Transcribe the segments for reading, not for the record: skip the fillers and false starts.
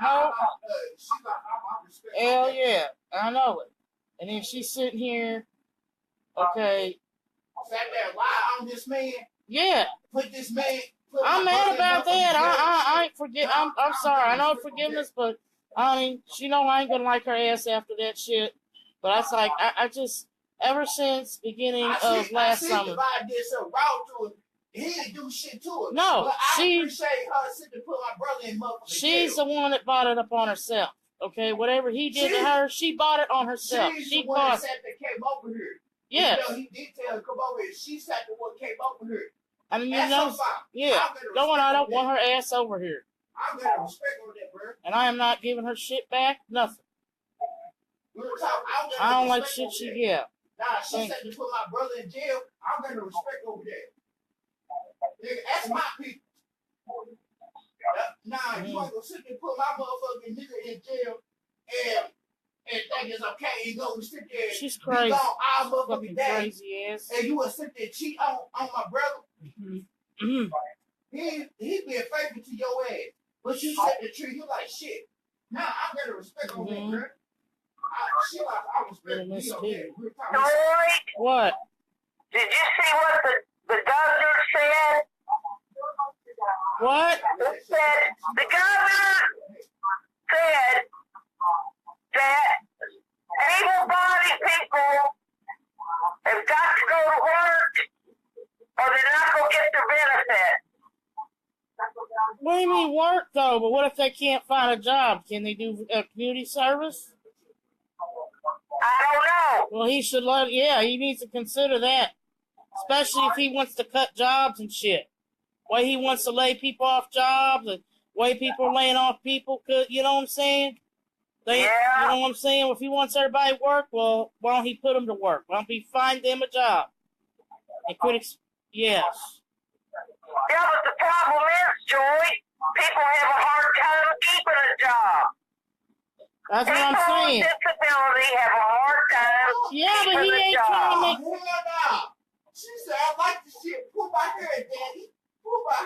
No. Hell yeah, I know it. And then she's sitting here, okay. Sat there, why I'm this man? Yeah. Put this man. I'm mad about that. I ain't forget. I'm sorry. I know forgiveness, but I mean, she know I ain't gonna like her ass after that shit. But it's like I just ever since beginning of last summer. I did some raw to it. He didn't do shit to it. No, but I appreciate her sitting to put my brother in motherfucking She's the one that bought it up on herself. Okay, whatever he did to her, she bought it on herself. She the one that came over here. Yes. You know, he did tell her come over here. She sat the one came over here. I mean, you know, yeah. Going, I don't want her ass over here. I'm gonna respect on that, bro. And I am not giving her shit back. Nothing. I don't like shit she give. Nah, she said to put my brother in jail. I'm gonna respect over that. Nigga, that's my people. Nah, you ain't gonna sit there and put my motherfucking nigga in jail and think it's okay and go and sit there. She's crazy. All motherfucking day. Crazy ass. And you would sit there and cheat on my brother. Mm-hmm. He being faithful to your ass. But you set the tree, you like shit. Nah, I'm gonna respect on that, bro. I respect you on that. What? Did you see what the governor said? What? It said, the governor said that able-bodied people have got to go to work or they're not going to get their benefit. What do you mean work, though? But what if they can't find a job? Can they do community service? I don't know. Well, he should he needs to consider that. Especially if he wants to cut jobs and shit. Way he wants to lay people off jobs, and way people are laying off people, you know what I'm saying? You know what I'm saying? If he wants everybody to work, well, why don't he put them to work? Why don't he find them a job? And quit, yes. Yeah, but the problem is, Joy, people have a hard time keeping a job. That's what I'm saying. People with disability have a hard time but he ain't trying to make... She said, I like the shit. Pull my hair, Daddy.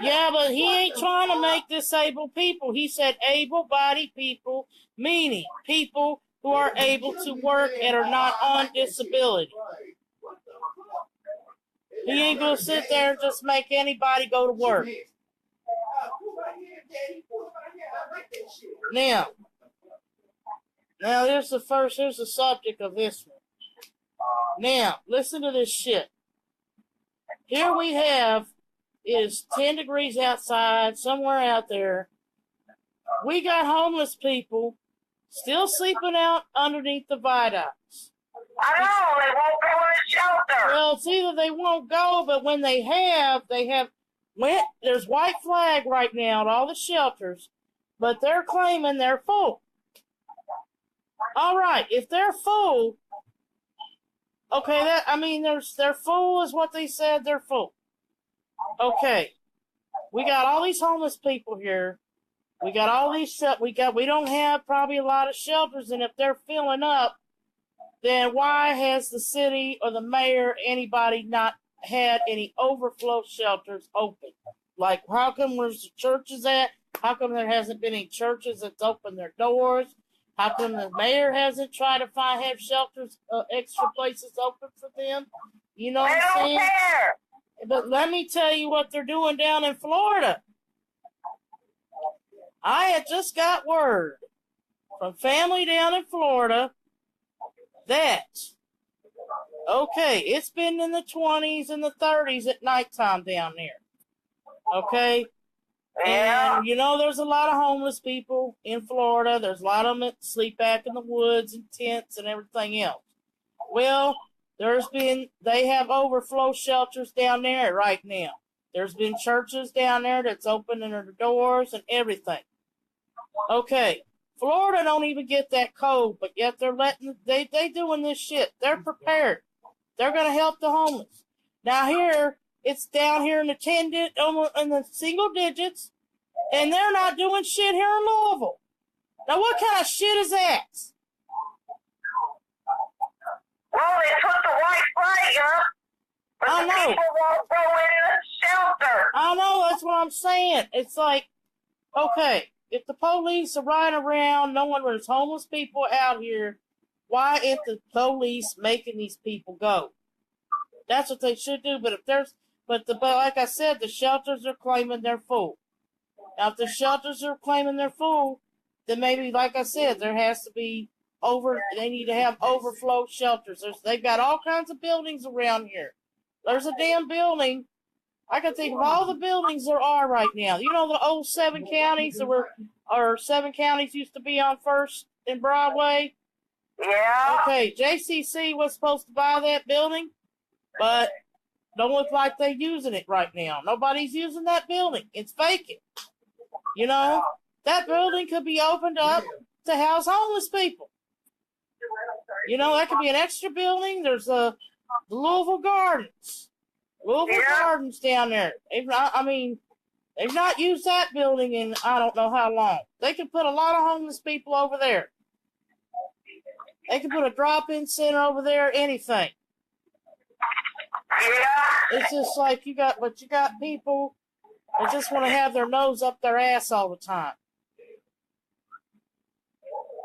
Yeah, but he ain't trying to make disabled people. He said able-bodied people, meaning people who are able to work and are not on disability. He ain't going to sit there and just make anybody go to work. Now here's the subject of this one. Now, listen to this shit. Here we have, it is 10 degrees outside, somewhere out there. We got homeless people still sleeping out underneath the viaducts. I know, they won't go in the shelter. Well, it's either they won't go, but when they have went, there's white flag right now at all the shelters, but they're claiming they're full. All right, if they're full, okay, they're full is what they said, they're full. Okay, we got all these homeless people here. We got all these, we don't have probably a lot of shelters, and if they're filling up, then why has the city or the mayor, anybody not had any overflow shelters open? Like, how come where's the churches at? How come there hasn't been any churches that's opened their doors? How come the mayor hasn't tried to have shelters, extra places open for them? You know what I'm saying? They don't care. But let me tell you what they're doing down in Florida. I had just got word from family down in Florida that, okay, it's been in the 20s and the 30s at nighttime down there. Okay? And, you know, there's a lot of homeless people in Florida. There's a lot of them that sleep back in the woods and tents and everything else. Well, they have overflow shelters down there right now. There's been churches down there that's opening their doors and everything. Okay, Florida don't even get that cold, but yet they doing this shit. They're prepared. They're going to help the homeless. Now here, it's down here in the single digits, and they're not doing shit here in Louisville. Now what kind of shit is that? Well, they put the white flag up, but the people won't go in the shelter. I know, that's what I'm saying. It's like, okay, if the police are riding around knowing there's homeless people out here, why isn't the police making these people go? That's what they should do. But like I said, the shelters are claiming they're full. Now, if the shelters are claiming they're full, then maybe, like I said, there has to be they need to have overflow shelters. They've got all kinds of buildings around here. There's a damn building. I can think of all the buildings there are right now. You know the old 7 counties or 7 counties used to be on First and Broadway? Yeah. Okay, JCC was supposed to buy that building, but don't look like they're using it right now. Nobody's using that building. It's vacant. You know, that building could be opened up to house homeless people. You know, that could be an extra building. There's the Louisville Gardens. Gardens down there. They've not used that building in I don't know how long. They could put a lot of homeless people over there. They could put a drop-in center over there, anything. Yeah. It's just like you got people that just want to have their nose up their ass all the time.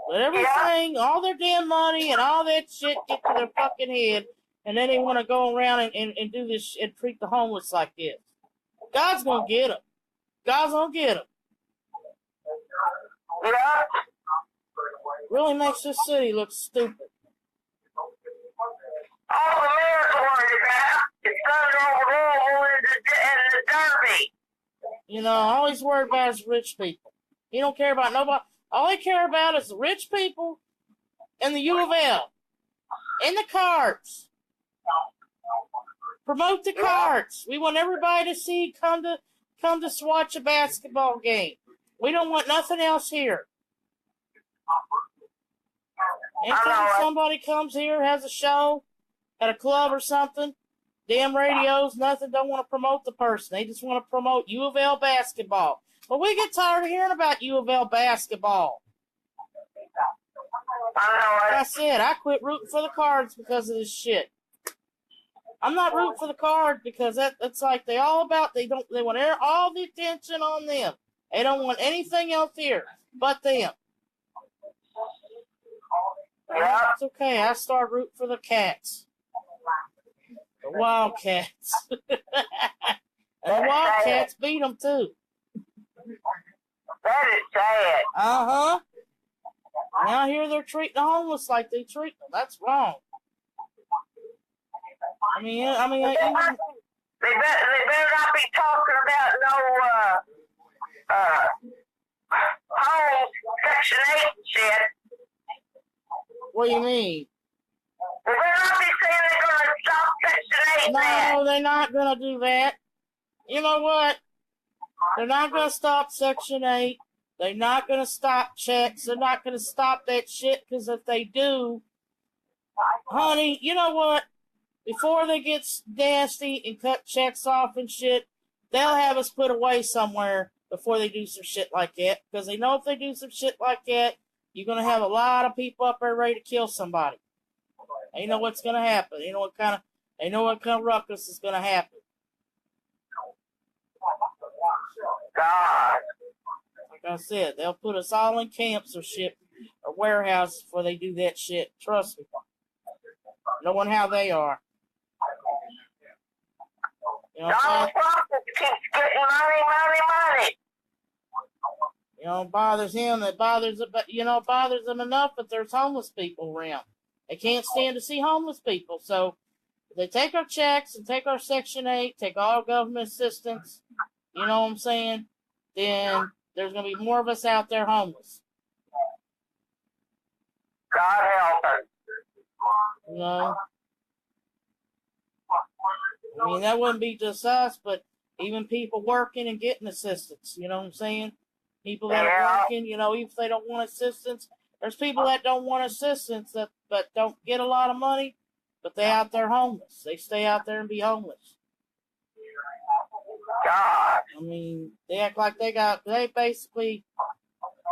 But everything, all their damn money and all that shit get to their fucking head, and then they want to go around and do this and treat the homeless like this. God's going to get them. God's going to get them. Yeah. Really makes this city look stupid. All the mayor's worried about is thunder over Louisville and the Derby. You know, all he's worried about is rich people. He don't care about nobody. All they care about is the rich people and the U of L and the cards. Promote the cards. We want everybody to come to watch a basketball game. We don't want nothing else here. Anytime somebody comes here, has a show at a club or something, damn radios, nothing, don't want to promote the person. They just want to promote U of L basketball. But we get tired of hearing about U of L basketball. Like I said, I quit rooting for the Cards because of this shit. I'm not rooting for the Cards because that's like they want all the attention on them. They don't want anything else here but them. Yeah. It's okay. I start rooting for the Cats. The Wildcats. And the Wildcats beat them too. That is sad. Uh-huh. Now here they're treating the homeless like they treat them. That's wrong. I mean, they better not be talking about no home Section 8 shit. What do you mean? They better not be saying they're going to stop Section 8. No, they're not going to do that. You know what? They're not going to stop Section 8. They're not going to stop checks. They're not going to stop that shit, because if they do, honey, you know what? Before they get nasty and cut checks off and shit, they'll have us put away somewhere before they do some shit like that, because they know if they do some shit like that, you're going to have a lot of people up there ready to kill somebody. They know what's going to happen. They know what kind of ruckus is going to happen. God. Like I said, they'll put us all in camps or shit, or warehouses before they do that shit. Trust me. Knowing how they are. You know, Donald Trump keeps getting money. You know, it bothers him. It bothers them enough that there's homeless people around. They can't stand to see homeless people. So if they take our checks and take our Section 8, take all government assistance, you know what I'm saying, then there's going to be more of us out there homeless. God help us. You know? I mean, that wouldn't be just us, but even people working and getting assistance. You know what I'm saying? People that are working, you know, even if they don't want assistance. There's people that don't want assistance but don't get a lot of money, but they out there homeless. They stay out there and be homeless. God. I mean, they act like they basically,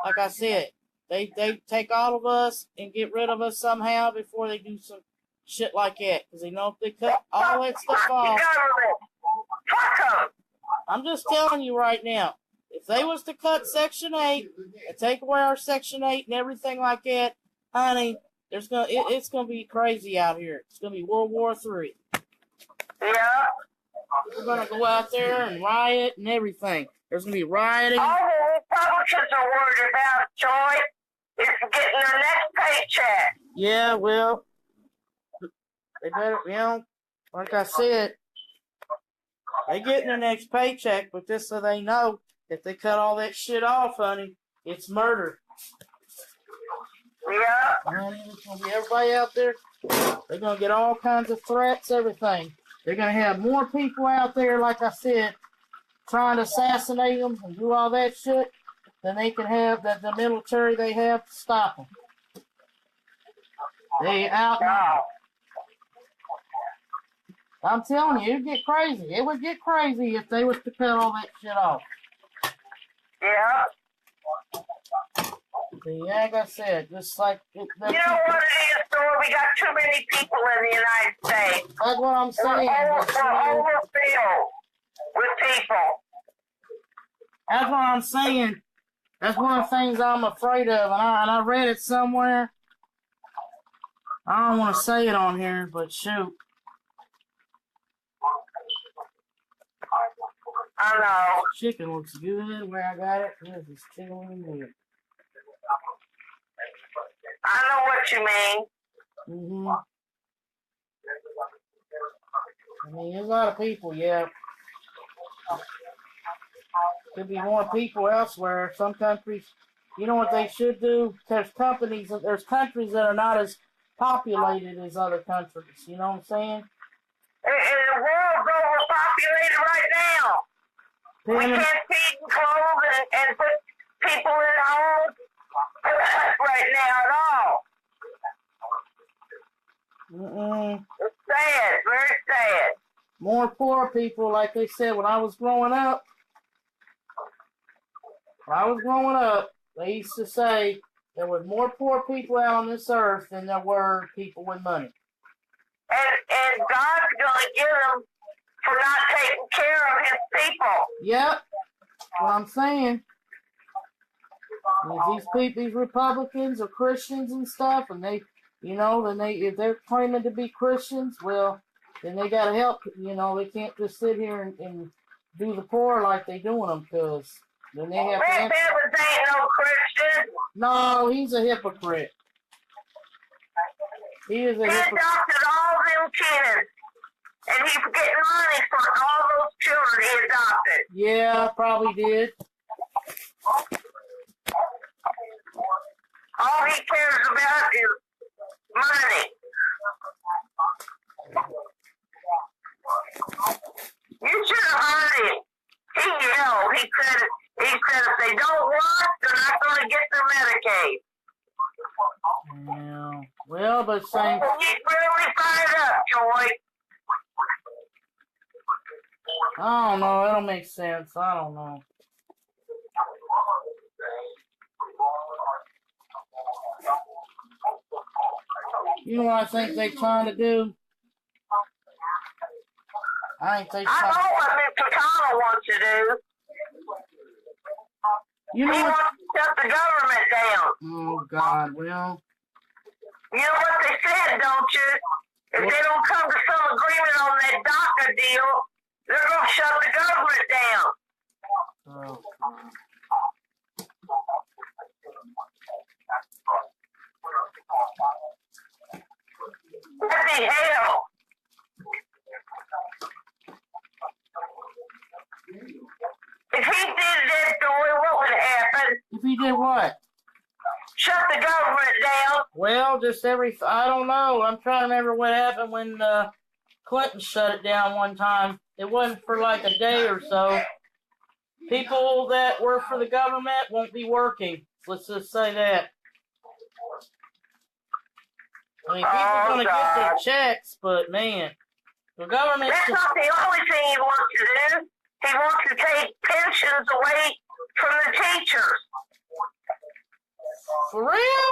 like I said, they take all of us and get rid of us somehow before they do some shit like that. Because they know if they cut all that stuff off. I'm just telling you right now, if they was to cut Section 8 and take away our Section 8 and everything like that, honey, it's gonna be crazy out here. It's gonna be World War III. Yeah. We're gonna go out there and riot and everything. There's gonna be rioting. All the Republicans are worried about, Joy, is getting their next paycheck. Yeah, well, they better, like I said, they getting their next paycheck, but just so they know, if they cut all that shit off, honey, it's murder. Yeah. Honey, there's gonna be everybody out there. They're gonna get all kinds of threats, everything. They're gonna have more people out there, like I said, trying to assassinate them and do all that shit than they can have, that the military they have to stop them. They out now. I'm telling you, it'd get crazy. It would get crazy if they was to cut all that shit off. Yeah. See, like I said, just like... You know what it is, Thor? We got too many people in the United States. That's what I'm saying. We're overfilled with people. That's what I'm saying. That's one of the things I'm afraid of, and I read it somewhere. I don't want to say it on here, but shoot. I know. Chicken looks good where I got it. This is chicken good. I know what you mean. Mm-hmm. I mean, there's a lot of people, yeah. Could be more people elsewhere. Some countries, you know what they should do? There's countries that are not as populated as other countries. You know what I'm saying? And the world's overpopulated right now. We can't feed and clothe and put people in homes right now at all. It's sad, very sad. More poor people, like they said, when I was growing up, they used to say there were more poor people out on this earth than there were people with money. And God's going to get them for not taking care of his people. Yep. What I'm saying. These Republicans are Christians and stuff, and if they're claiming to be Christians, well, then they got to help. They can't just sit here and do the poor like they doing them, because then they have Matt Bevin ain't no Christian. No, he's a hypocrite. He is a hypocrite. He adopted all them kids, and he's getting money for all those children he adopted. Yeah, probably did. All he cares about is money. You should have heard him. He yelled. He said if they don't want, they're not going to get their Medicaid. Yeah. Well, but same. He's really fired up, Joy. I don't know. It don't make sense. I don't know. You know what I think they're trying to do? I know what Mr. Connell wants to do. He wants to shut the government down. Oh, God, well. You know what they said, don't you? If they don't come to some agreement on that DACA deal, they're going to shut the government down. Oh, That'd be hell. If he did that, what would happen? If he did what? Shut the government down. Well, I don't know. I'm trying to remember what happened when Clinton shut it down one time. It wasn't for like a day or so. People that work for the government won't be working. Let's just say that. I mean, people are going to get their checks, but man, the government... That's not the only thing he wants to do. He wants to take pensions away from the teachers. For real?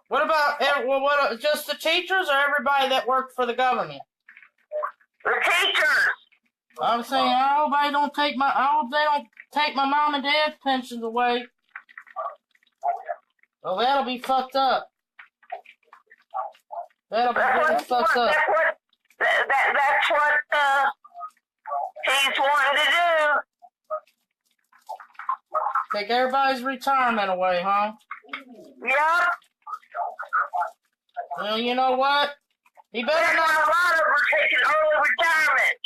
What about just the teachers or everybody that worked for the government? The teachers. I'm saying, I hope they don't take my mom and dad's pensions away. Well, that'll be fucked up. That'll be really fucked up. That's what he's wanting to do. Take everybody's retirement away, huh? Yep. Well, you know what? He better not. A lot of them are taking early retirement.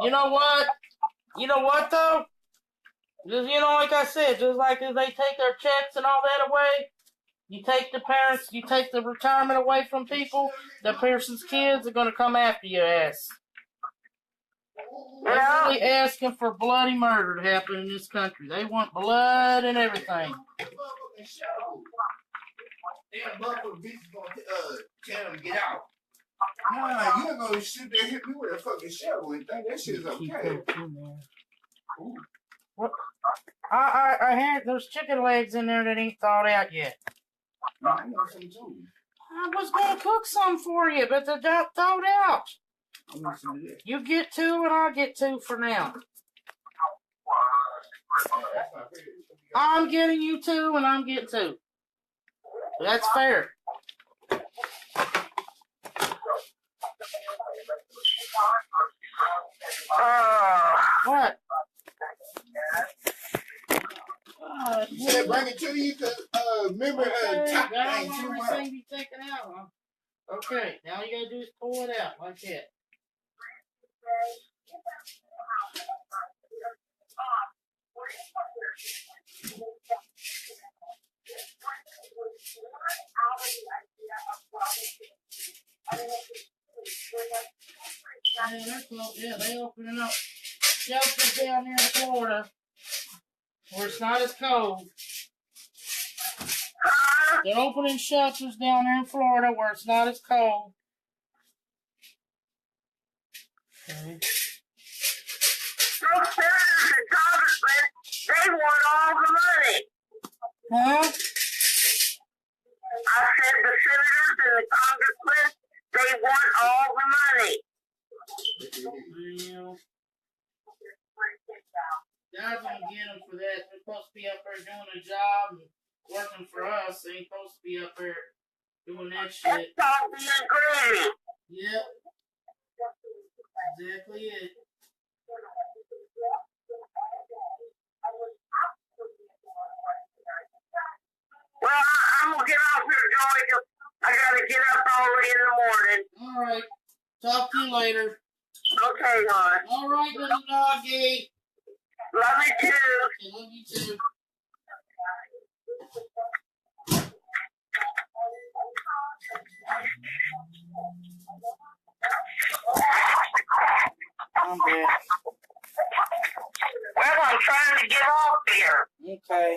You know what? You know what, though? Just, like I said, just like if they take their checks and all that away, you take the retirement away from people, the person's kids are going to come after your ass. They're really asking for bloody murder to happen in this country. They want blood and everything. Damn motherfucker bitch gonna tell them to get out. Nah, you ain't gonna sit there and hit me with a fucking shovel and think that shit's okay. What? I had there's chicken legs in there that ain't thawed out yet. I know some too. I was gonna cook some for you, but they're not thawed out. I want some of that. You get 2 and I'll get 2 for now. I'm getting you 2 and I'm getting 2. That's fair. What? You said bring it to you because, remember, top Got everything be taken out, huh? Okay, now you gotta do is pull it out like that. Yeah, they opening up shelters down there in Florida where it's not as cold. They're opening shelters down there in Florida where it's not as cold. Okay. Those senators and congressmen, they want all the money. Huh? I said the senators and the congressmen, they want all the money. Well, guys don't get them for that. They're supposed to be up there doing a job and working for us. They ain't supposed to be up there doing that shit. That's all being greedy. Yep. Exactly it. Well, I'm going to get off here, Joey. I got to get up early in the morning. All right. Talk to you later. Okay, hon. All right, little doggy. Love you too. I love you too. I'm back. Well, I'm trying to get off here. Okay.